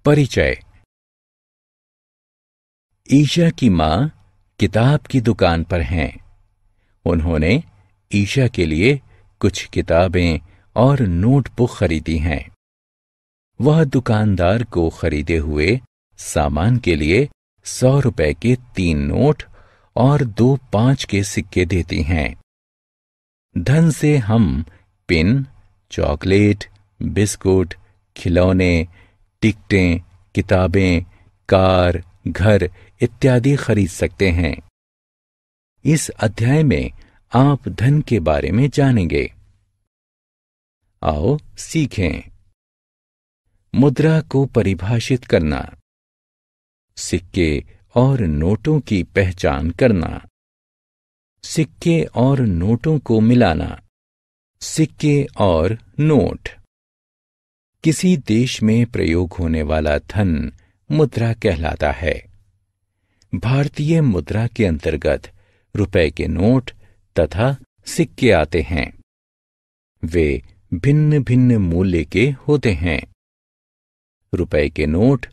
परिचय। ईशा की माँ किताब की दुकान पर हैं। उन्होंने ईशा के लिए कुछ किताबें और नोटबुक खरीदी हैं। वह दुकानदार को खरीदे हुए सामान के लिए 100 रुपए के 3 नोट और 2 5 के सिक्के देती हैं। धन से हम पेन, चॉकलेट, बिस्कुट, खिलौने, टिकटें, किताबें, कार, घर इत्यादि खरीद सकते हैं। इस अध्याय में आप धन के बारे में जानेंगे। आओ सीखें। मुद्रा को परिभाषित करना, सिक्के और नोटों की पहचान करना, सिक्के और नोटों को मिलाना, सिक्के और नोट। किसी देश में प्रयोग होने वाला धन मुद्रा कहलाता है। भारतीय मुद्रा के अंतर्गत रुपए के नोट तथा सिक्के आते हैं। वे भिन्न भिन्न मूल्य के होते हैं। रुपए के नोट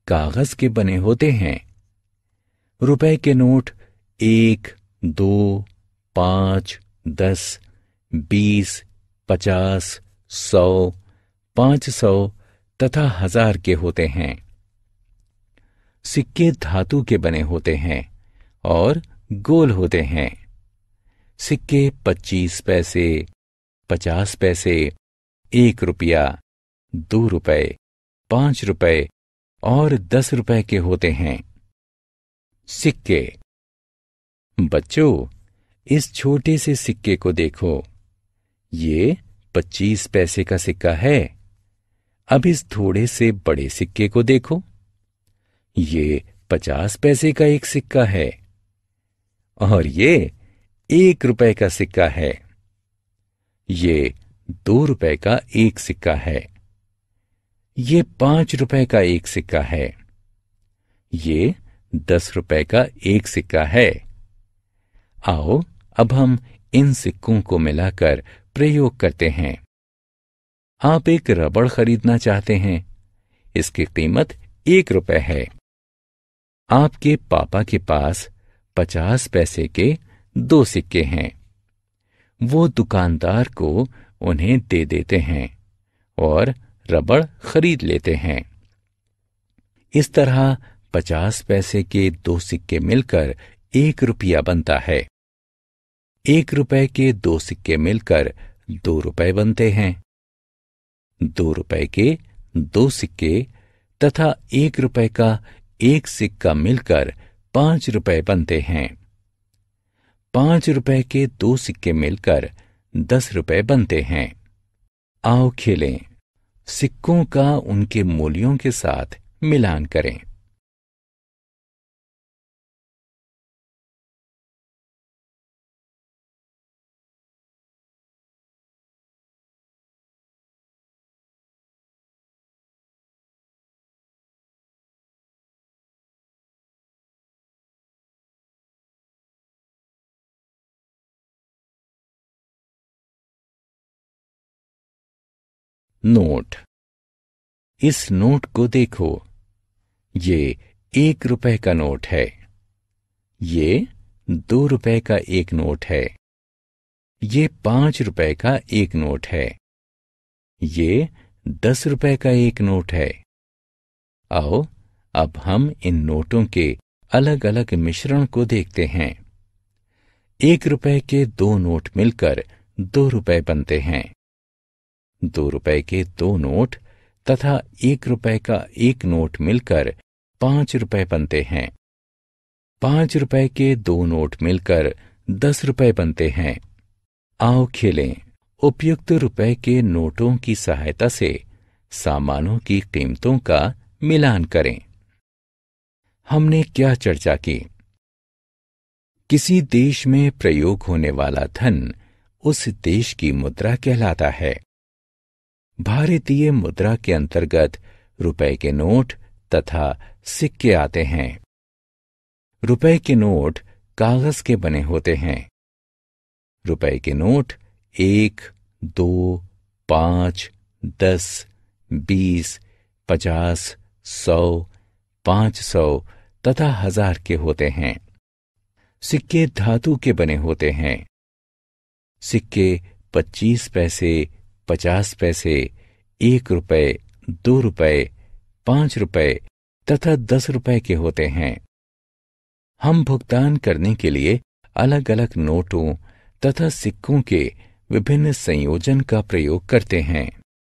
कागज के बने होते हैं। रुपए के नोट 1, 2, 5, 10, 20, 50, 100, 500 तथा 1000 के होते हैं। सिक्के धातु के बने होते हैं और गोल होते हैं। सिक्के 25 पैसे, 50 पैसे, 1 रुपया, 2 रुपए, 5 रुपए और 10 रुपए के होते हैं। सिक्के। बच्चों, इस छोटे से सिक्के को देखो। ये 25 पैसे का सिक्का है। अब इस थोड़े से बड़े सिक्के को देखो। ये 50 पैसे का एक सिक्का है और ये 1 रुपए का सिक्का है। ये 2 रुपए का एक सिक्का है। ये 5 रुपए का एक सिक्का है। ये 10 रुपए का एक सिक्का है। आओ अब हम इन सिक्कों को मिलाकर प्रयोग करते हैं। आप एक रबड़ खरीदना चाहते हैं। इसकी कीमत 1 रुपए है। आपके पापा के पास 50 पैसे के 2 सिक्के हैं। वो दुकानदार को उन्हें दे देते हैं और रबड़ खरीद लेते हैं। इस तरह 50 पैसे के 2 सिक्के मिलकर 1 रुपया बनता है। 1 रुपए के 2 सिक्के मिलकर 2 रुपए बनते हैं। 2 रुपए के 2 सिक्के तथा 1 रुपए का एक सिक्का मिलकर 5 रुपए बनते हैं। 5 रुपए के 2 सिक्के मिलकर 10 रुपए बनते हैं। आओ खेलें। सिक्कों का उनके मूल्यों के साथ मिलान करें। नोट। इस नोट को देखो। ये 1 रुपए का नोट है। ये 2 रुपए का एक नोट है। ये 5 रुपए का एक नोट है। ये 10 रुपए का एक नोट है। आओ अब हम इन नोटों के अलग अलग मिश्रण को देखते हैं। 1 रुपए के 2 नोट मिलकर 2 रुपए बनते हैं। 2 रुपए के 2 नोट तथा 1 रुपए का एक नोट मिलकर 5 रुपए बनते हैं। 5 रुपए के 2 नोट मिलकर 10 रुपए बनते हैं। आओ खेलें। उपयुक्त रुपए के नोटों की सहायता से सामानों की कीमतों का मिलान करें। हमने क्या चर्चा की? किसी देश में प्रयोग होने वाला धन उस देश की मुद्रा कहलाता है। भारतीय मुद्रा के अंतर्गत रुपए के नोट तथा सिक्के आते हैं। रुपए के नोट कागज के बने होते हैं। रुपए के नोट 1, 2, 5, 10, 20, 50, 100, 500 तथा 1000 के होते हैं। सिक्के धातु के बने होते हैं। सिक्के 25 पैसे, 50 पैसे, 1 रुपए, 2 रुपए, 5 रुपए तथा 10 रुपए के होते हैं। हम भुगतान करने के लिए अलग अलग नोटों तथा सिक्कों के विभिन्न संयोजन का प्रयोग करते हैं।